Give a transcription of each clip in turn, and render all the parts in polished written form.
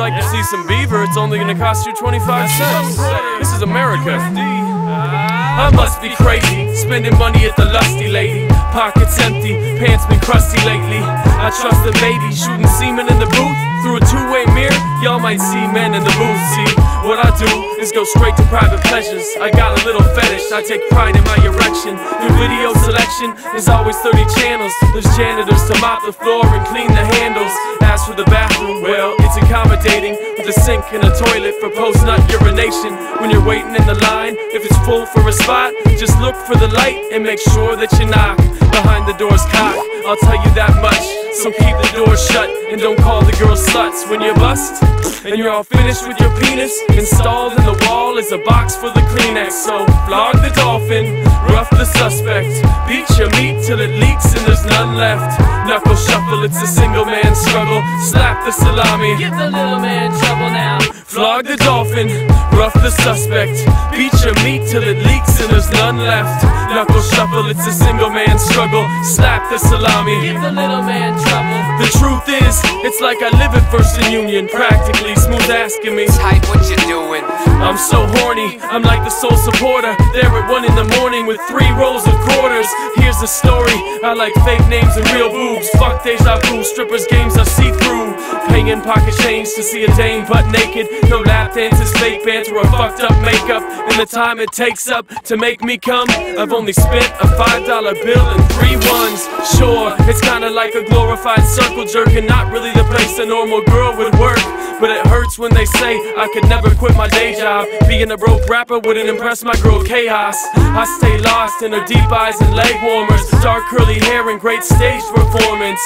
like to see some beaver, it's only gonna cost you 25 cents. This is America. I must be crazy, spending money at the lusty lady. Pockets empty, pants been crusty lately. I trust the baby, shooting semen in the booth. Through a two-way mirror, y'all might see men in the booth. See, what I do is go straight to private pleasures. I got a little fetish, I take pride in my erection. The video selection is always 30 channels. There's janitors to mop the floor and clean the handles. As for the bathroom, well, it's accommodating, with a sink and a toilet for post-nut urination. When you're waiting in the line, if it's full for a spot, just look for the light and make sure that you knock. Behind the door's cock, I'll tell you that much. So keep the door shut and don't call the girls sluts. When you bust and you're all finished with your penis, installed in the wall is a box for the Kleenex. So flog the dolphin, rough the suspect, beat your meat till it leaks and there's none left. Knuckle shuffle, it's a single man struggle. Slap the salami, give the little man trouble now. Flog the dolphin, rough the suspect, beat your meat till it leaks and there's none left. Knuckle shuffle, it's a single man struggle. Slap the salami, give the little man trouble. The truth is, it's like I live at First and Union, practically. Smooth asking me, Type, what you doing? I'm so horny, I'm like the sole supporter. There at 1 in the morning with 3 rolls of quarters. Here's the story, I like fake names and real boobs. Fuck deja vu, strippers games I see through. Paying pocket change to see a dame butt naked. No lap dances, fake banter or fucked up makeup. And the time it takes up to make me come, I've only spent a $5 bill and 3 ones. Sure, it's kinda like a glorified circle jerk and not really the place a normal girl would work. But it hurts when they say I could never quit my day job. Being a broke rapper wouldn't impress my girl Chaos. I stay lost in her deep eyes and leg warmers, dark curly hair and great stage performance.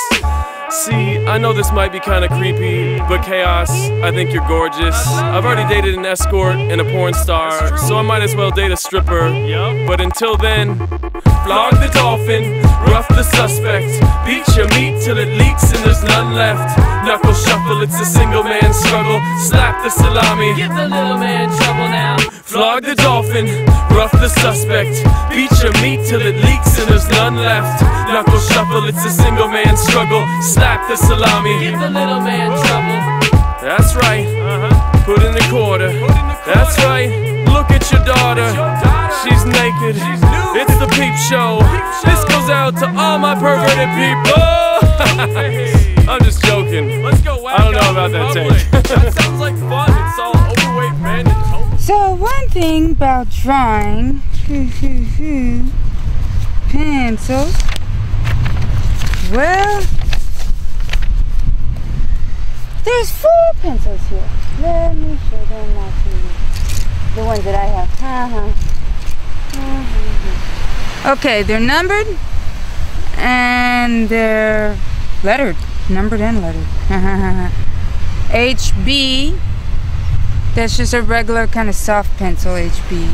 See, I know this might be kinda creepy, but Chaos, I think you're gorgeous. I've already dated an escort and a porn star, so I might as well date a stripper. But until then, flog the dolphin, rough the suspect, beat your meat till it leaks and there's none left. Knuckle shuffle, it's a single man struggle. Slap the salami, give the little man trouble now. Flog the dolphin, rough the suspect, beat your meat till it leaks and there's none left. Knuckle shuffle, it's a single man struggle. Slap the salami, give the little man trouble. That's right, put in the quarter. That's right, look at your daughter. She's naked, it's the peep show. This goes out to all my perverted people. I'm just joking. Let's go. I don't know about that take. That sounds like fun. It's all overweight men and hope. So one thing about drawing pencils, well, there's 4 pencils here. Let me show them out to you. The ones that I have. Okay, they're numbered and they're lettered. Numbered and lettered. HB, that's just a regular kind of soft pencil, HB.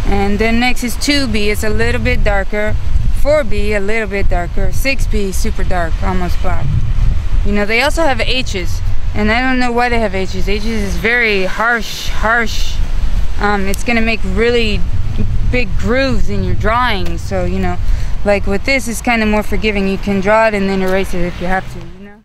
And then next is 2B, it's a little bit darker. 4B, a little bit darker. 6B, super dark, almost black. You know, they also have H's, and I don't know why they have H's. H's is very harsh. It's gonna make really big grooves in your drawing, so you know, like with this, it's kind of more forgiving. You can draw it and then erase it if you have to, you know.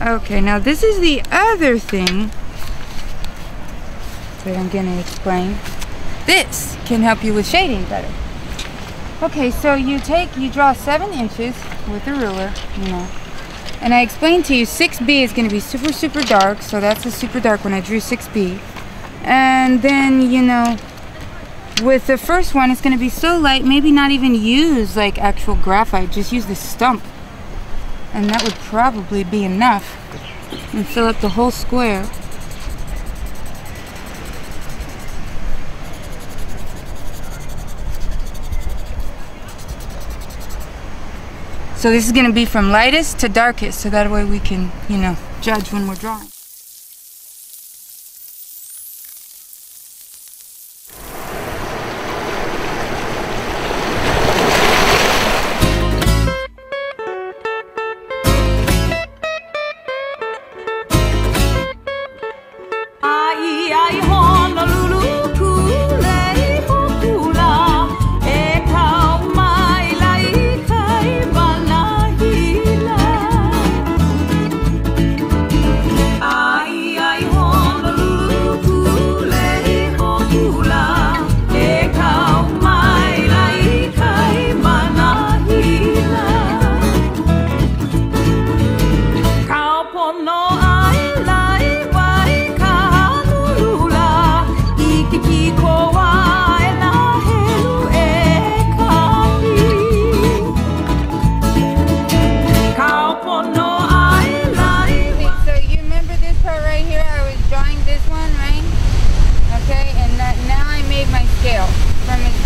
Okay, now this is the other thing that I'm going to explain. This can help you with shading better. Okay, so you draw 7 inches with a ruler, you know. And I explained to you 6B is going to be super dark, so that's a super dark one. I drew 6B. And then, you know, with the first one, it's going to be so light, maybe not even use like actual graphite, just use the stump. And that would probably be enough. And fill up the whole square. So this is going to be from lightest to darkest, so that way we can, you know, judge when we're drawing.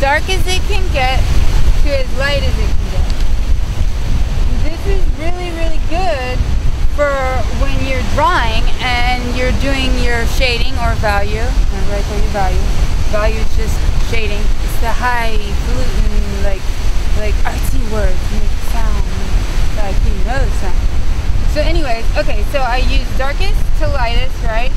dark as it can get to as light as it can get. This is really, really good for when you're drawing and you're doing your shading or value. And right there, your value. Value is just shading. It's the highfalutin, like artsy words, make sound, like you know the sound. So anyways, okay, so I use darkest to lightest, right?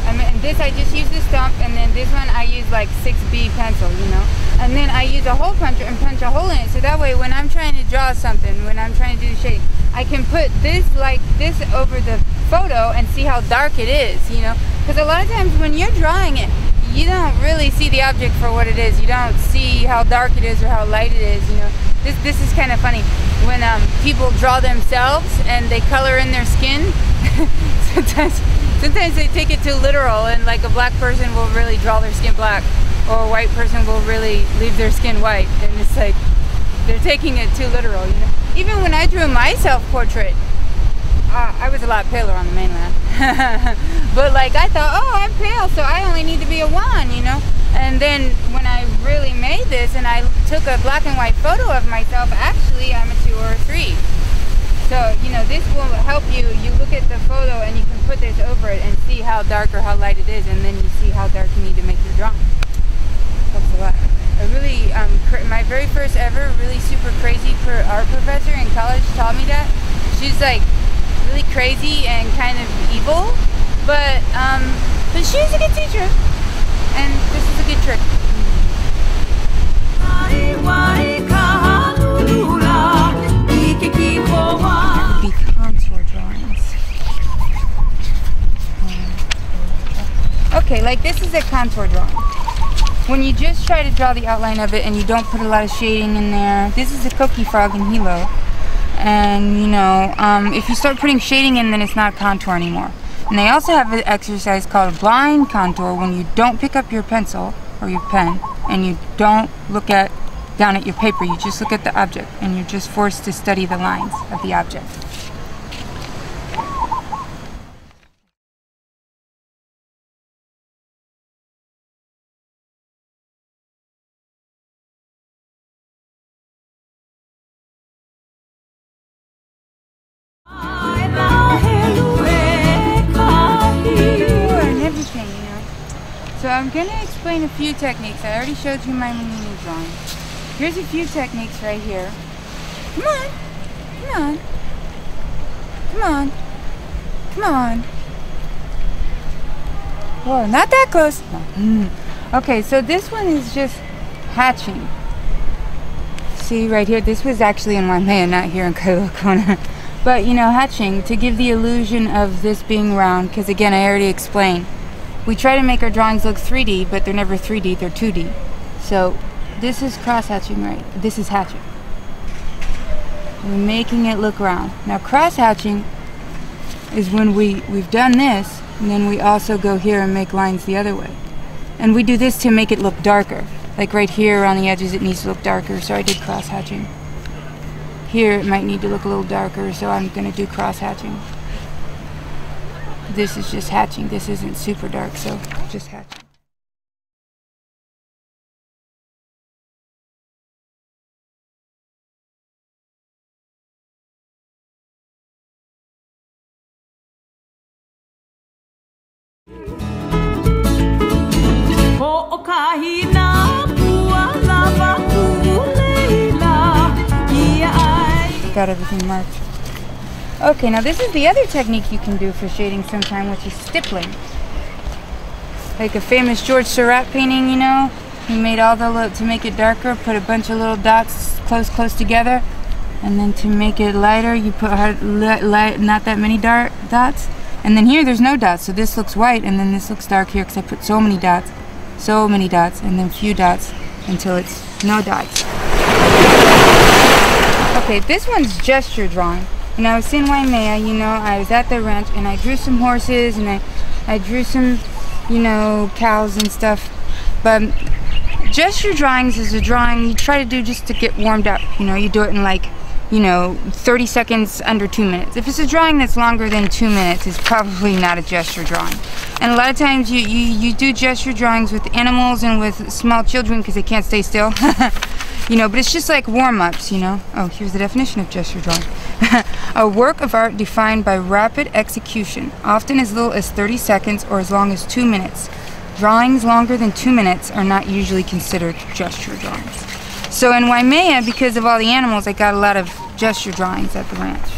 And this I just use the stump, and then this one I use like 6B pencil, you know? And then I use a hole puncher and punch a hole in it, so that way when I'm trying to draw something, when I'm trying to do the shading, I can put this like this over the photo and see how dark it is, you know? Because a lot of times when you're drawing it, you don't really see the object for what it is. You don't see how dark it is or how light it is, you know? This is kind of funny. When people draw themselves and they color in their skin, sometimes they take it too literal, and like a black person will really draw their skin black, or a white person will really leave their skin white, and it's like they're taking it too literal, you know? Even when I drew my self-portrait, I was a lot paler on the mainland. But like I thought, oh, I'm pale, so I only need to be a 1, you know? And then when I really made this and I took a black and white photo of myself, actually I'm a 2 or a 3. So, you know, this will help you. You look at the photo and you can put this over it and see how dark or how light it is, and then you see how dark you need to make your drawing. Helps a lot. I really, my very first ever really super crazy art professor in college taught me that. She's like really crazy and kind of evil, but she's a good teacher, and this is a good trick. The contour drawings. Okay, like this is a contour drawing. When you just try to draw the outline of it and you don't put a lot of shading in there, this is a Coqui Frog in Hilo. And you know, if you start putting shading in, then it's not contour anymore. And they also have an exercise called blind contour, when you don't pick up your pencil or your pen and you don't look down at your paper, you just look at the object and you're just forced to study the lines of the object. So I'm going to explain a few techniques. I already showed you my Manini drawing. Here's a few techniques right here. Come on, come on, come on, come on. Whoa, not that close. No. Okay, so this one is just hatching. See right here, this was actually in Waimea, not here in Crayola. But you know, hatching to give the illusion of this being round, because again, I already explained. We try to make our drawings look 3D, but they're never 3D, they're 2D. So this is cross-hatching, right? This is hatching. We're making it look round. Now cross-hatching is when we've done this, and then we also go here and make lines the other way. And we do this to make it look darker. Like right here around the edges, it needs to look darker, so I did cross-hatching. Here it might need to look a little darker, so I'm gonna do cross-hatching. This is just hatching. This isn't super dark, so just hatching. Got everything marked. Okay, now this is the other technique you can do for shading sometime, which is stippling. Like a famous George Seurat painting, you know? He made all the to make it darker, put a bunch of little dots close together, and then to make it lighter, you put not that many dots. And then here, there's no dots, so this looks white, and then this looks dark here because I put so many dots, and then few dots until it's no dots. Okay, this one's gesture drawing. And I was in Waimea, you know, I was at the ranch and I drew some horses and I drew some, you know, cows and stuff. But gesture drawings is a drawing you try to do just to get warmed up. You know, you do it in like, you know, 30 seconds, under 2 minutes. If it's a drawing that's longer than 2 minutes, it's probably not a gesture drawing. And a lot of times you do gesture drawings with animals and with small children because they can't stay still. You know, but it's just like warm-ups, you know. Oh, here's the definition of gesture drawing. A work of art defined by rapid execution, often as little as 30 seconds or as long as 2 minutes. Drawings longer than 2 minutes are not usually considered gesture drawings. So in Waimea, because of all the animals, I got a lot of gesture drawings at the ranch.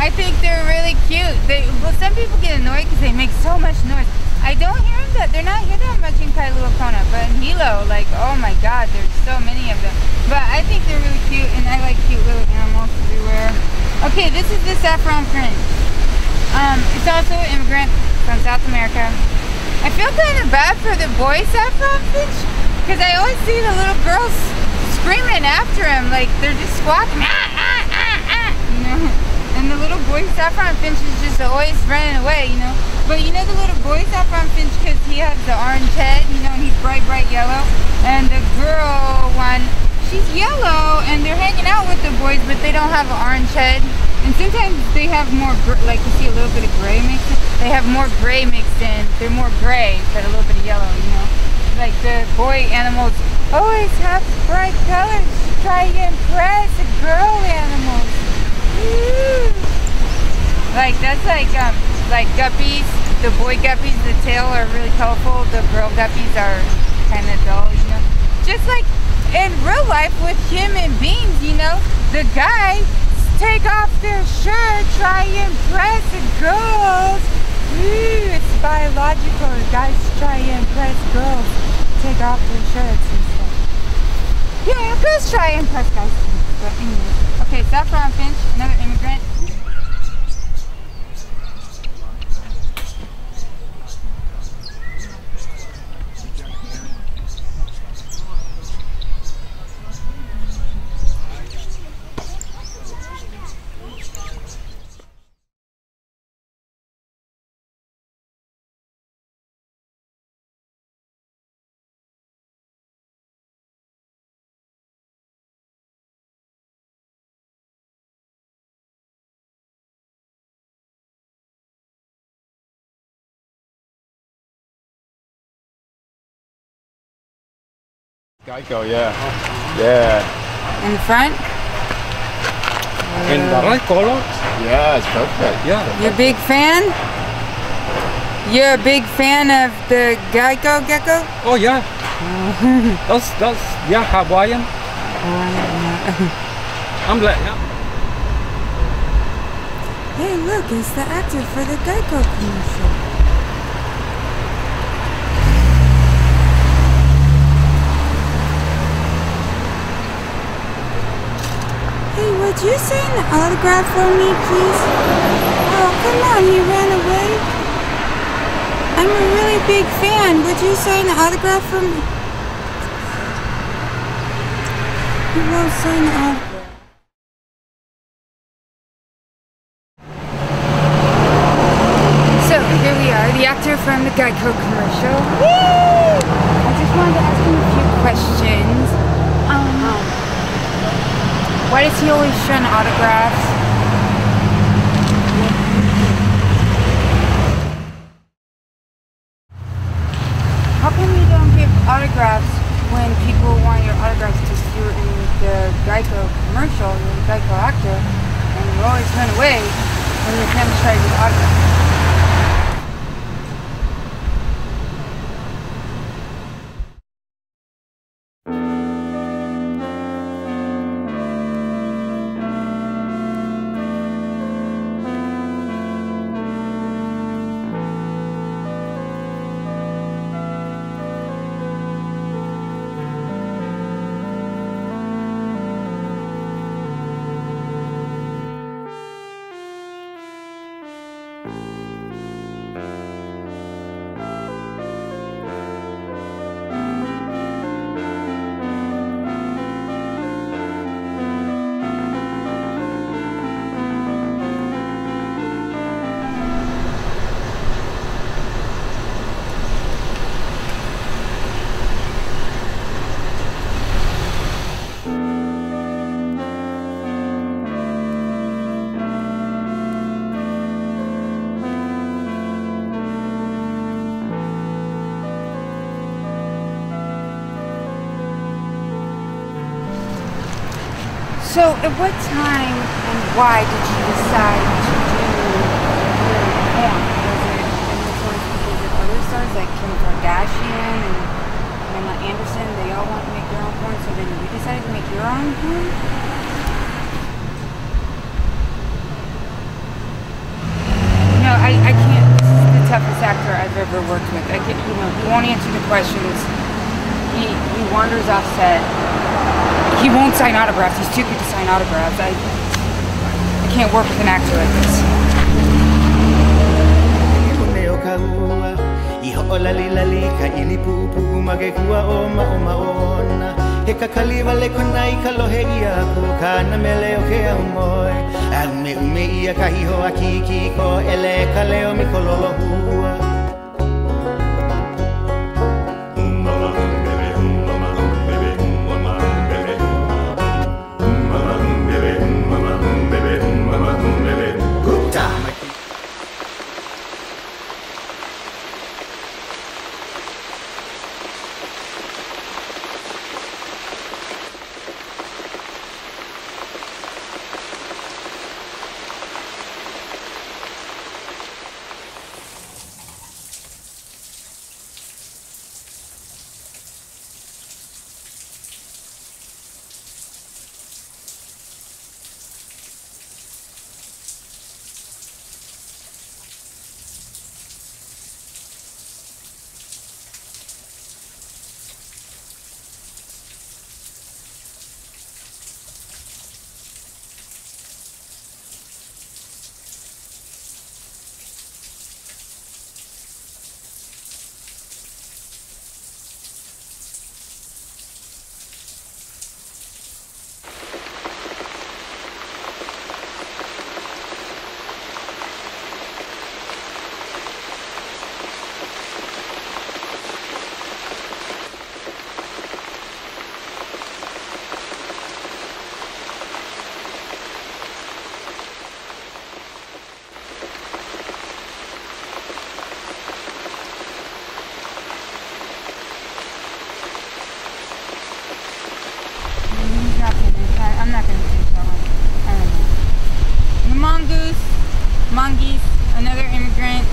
I think they're really cute. Well, some people get annoyed because they make so much noise. I don't hear them they're not here that much in Kailua Kona, but in Hilo, like, oh my god, there's so many of them. But I think they're really cute, and I like cute little animals everywhere. Okay, this is the saffron fringe. It's also an immigrant from South America. I feel kind of bad for the boy saffron finch, because I always see the little girls screaming after him, like they're just squawking, you know. And the little boy saffron finch is just always running away, you know. But you know the little boy saffron finch, because he has the orange head, you know, and he's bright, bright yellow. And the girl one, she's yellow, and they're hanging out with the boys, but they don't have an orange head. And sometimes they have more, like you see a little bit of gray mixed in. They have more gray mixed in. They're more gray, but a little bit of yellow, you know. Like the boy animals always have bright colors to try to impress the girl animals. Woo. Like that's like guppies. The boy guppies, the tail are really colorful. The girl guppies are kind of dull, you know. Just like in real life with human beings, you know, the guys take off their shirt, try to impress the girls. Ooh, it's biological. The guys try to impress girls, take off their shirts and stuff. Yeah, girls try to impress guys too. But anyway. Okay, saffron finch, another immigrant. Geico, yeah. Yeah. In the front? In the right color? Yeah, it's perfect. Yeah. You're a big fan? You're a big fan of the Geico gecko? Oh yeah. that's yeah, Hawaiian. I'm like yeah. Hey, look, it's the actor for the Geico commercial. Hey, would you sign the autograph for me, please? Oh, come on, he ran away. I'm a really big fan. Would you sign the autograph for me? He won't sign the autograph. So, here we are, the actor from the Geico commercial. Woo! I just wanted to ask him a few questions. Why does he always shun autographs? How come you don't give autographs when people want your autographs because you're in the Geico commercial, you're the Geico actor, and you always run away when your fans try to get autographs? So, at what time and why did you decide to do your porn? Was it influenced because of other stars like Kim Kardashian and Pamela Anderson? They all want to make their own porn, so then you decided to make your own porn? No, I can't. This is the toughest actor I've ever worked with. I can't, he won't answer the questions. He wanders off set. He won't sign autographs. He's too good to sign autographs. I can't work with an actor like this. I'm not gonna finish that one. I don't know. The mongoose, another immigrant.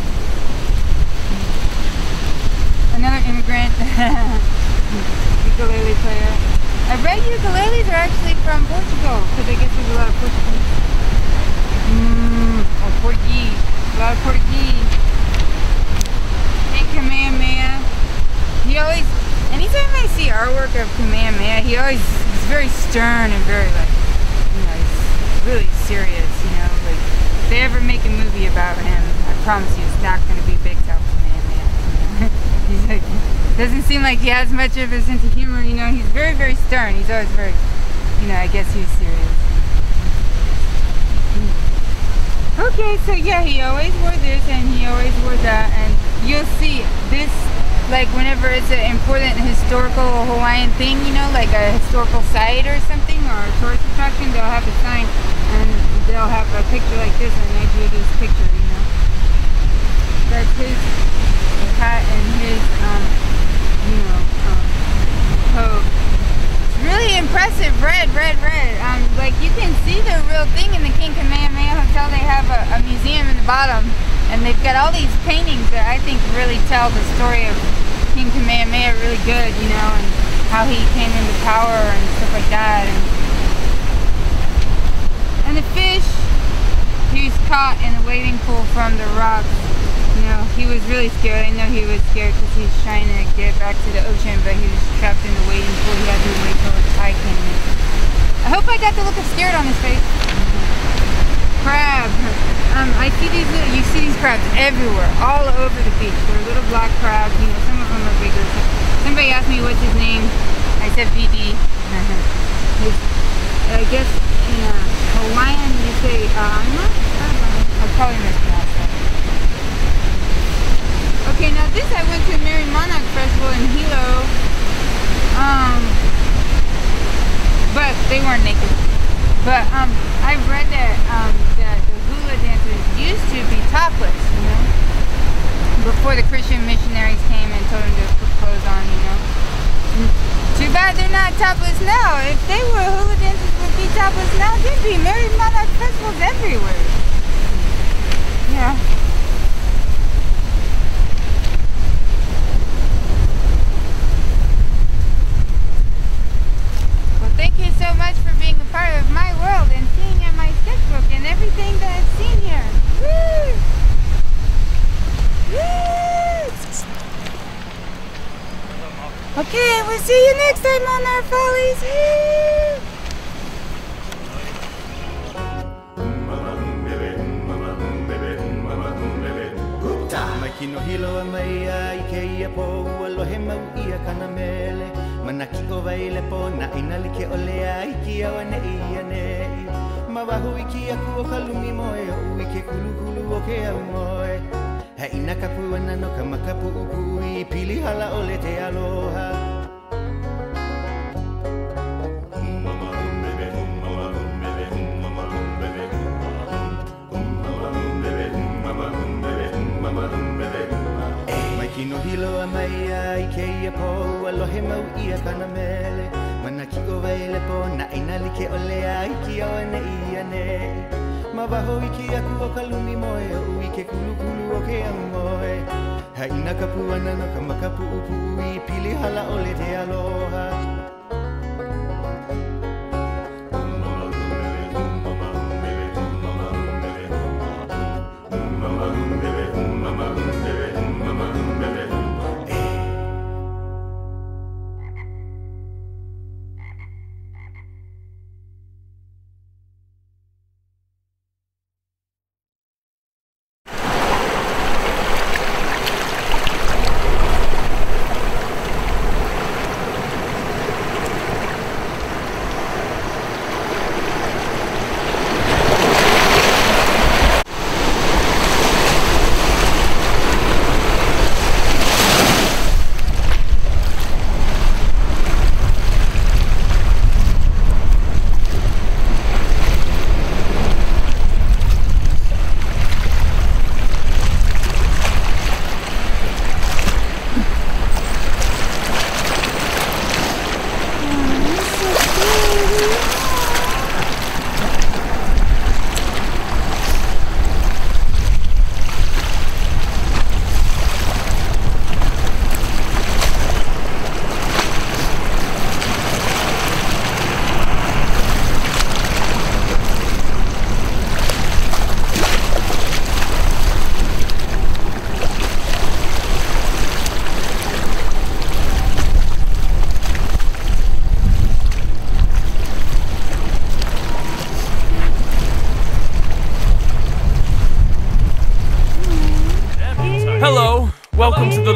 Ukulele player. I read ukuleles are actually from Portugal, because I guess there's a lot of Portuguese. Or Portuguese. A lot of Portuguese. And Kamehameha. He always, anytime I see artwork of Kamehameha, he's very stern and very like, you know, he's really serious, you know, like, if they ever make a movie about him, I promise you it's not going to be big top Kamehameha. He's like, doesn't seem like he has much of a sense of humor, you know, he's very, very stern, he's always very, you know, I guess he's serious. Okay, so yeah, he always wore this and he always wore that, and you'll see this, like whenever it's an important historical Hawaiian thing, you know, like a historical site or something, or a tourist attraction, they'll have a sign and they'll have a picture like this, and they do this picture, you know. That's his hat and his, you know, coat. It's really impressive, red. Like you can see the real thing in the King Kamehameha Hotel. They have a museum in the bottom, and they've got all these paintings that I think really tell the story of King Kamehameha really good, you know, and how he came into power and stuff like that. And the fish, he was caught in the wading pool from the rocks. You know, he was really scared. I know he was scared because he was trying to get back to the ocean, but he was trapped in the wading pool. He had to wait till the tide came in. I hope I got the look of scared on his face. Crab. I see these little, you see these crabs everywhere, all over the beach. They're little black crabs, you know, some of them are bigger. Somebody asked me what's his name. I said BD. I guess in Hawaiian you say, I'll probably mispronounce that. Okay, now this I went to Mary Monarch Festival in Hilo. But they weren't naked. But I read that that the hula dancers used to be topless, you know, before the Christian missionaries came and told them to put clothes on, you know. Too bad they're not topless now. If they were hula dancers would be topless now, there'd be Mary Monarch festivals everywhere. Yeah. Thank you so much for being a part of my world and seeing at my sketchbook and everything that I've seen here. Woo! Woo! Okay, we'll see you next time on our Follies. Woo! Manaki o vaile po na inali ke olea iki awane iane mawahu iki aku o kalumi moe o ike kulu o ke au moe he ina kapu ana no kamakapu upui pili hala ole te aloha Kino hilo a mai ai ke ia po alohe mau ia kana mele Manaki o vaile po na inali ke ole ai ki o ane ia nei Mawaho iki aku o kalumi moe o ike kulu o ke au moe Ha ina kapu ana no kamakapu upui pili hala ole te aloha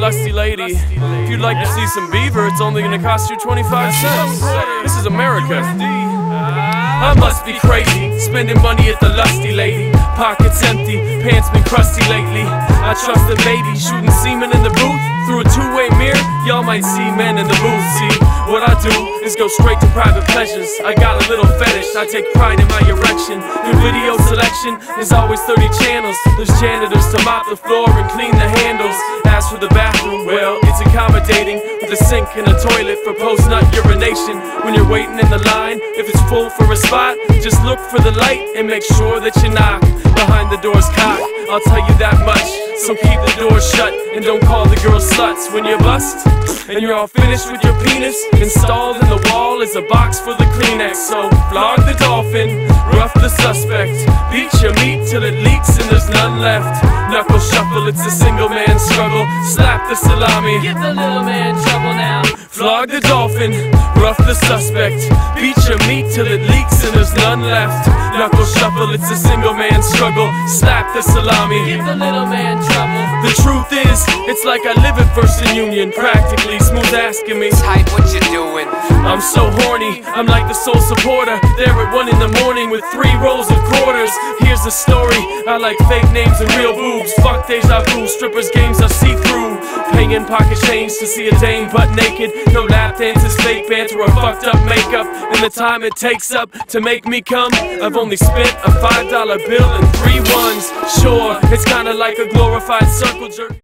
lusty lady. If you'd like to see some beaver, it's only gonna cost you 25 cents. This is America. I must be crazy, spending money at the lusty lady. Pockets empty, pants been crusty lately. I trust that maybe shooting semen in the booth. Through a two-way mirror, y'all might see men in the booth. See, what I do is go straight to private pleasures. I got a little fetish, I take pride in my erection. Your video selection is always 30 channels. There's janitors to mop the floor and clean the handles. As for the bathroom, well, it's accommodating, with a sink and a toilet for post-nut urination. When you're waiting in the line, if it's full for a spot, just look for the light and make sure that you knock. Behind the door's cock, I'll tell you that much. So keep the door shut and don't call the girls sluts. When you bust and you're all finished with your penis, installed in the wall is a box for the Kleenex. So flog the dolphin, rough the suspect, beat your meat till it leaks and there's none left. Knuckle shuffle, it's a single man struggle. Slap the salami, give the little man trouble now. Flog the dolphin, rough the suspect, beat your meat till it leaks and there's none left. Knuckle shuffle, it's a single man struggle. Slap the salami, give the little man trouble. The truth is, it's like I live at First and Union, practically. Smooth asking me, type, what you doing? I'm so horny, I'm like the sole supporter. There at 1 in the morning with 3 rolls of quarters. Here's the story, I like fake names and real boobs. Fuck deja vu, strippers games are see-through. Paying pocket change to see a dame butt naked. No lap dances, fake banter, or fucked up makeup. And the time it takes up to make me come, I've only spent a $5 bill and 3 ones. Sure, it's kinda like a glorified circle jerk.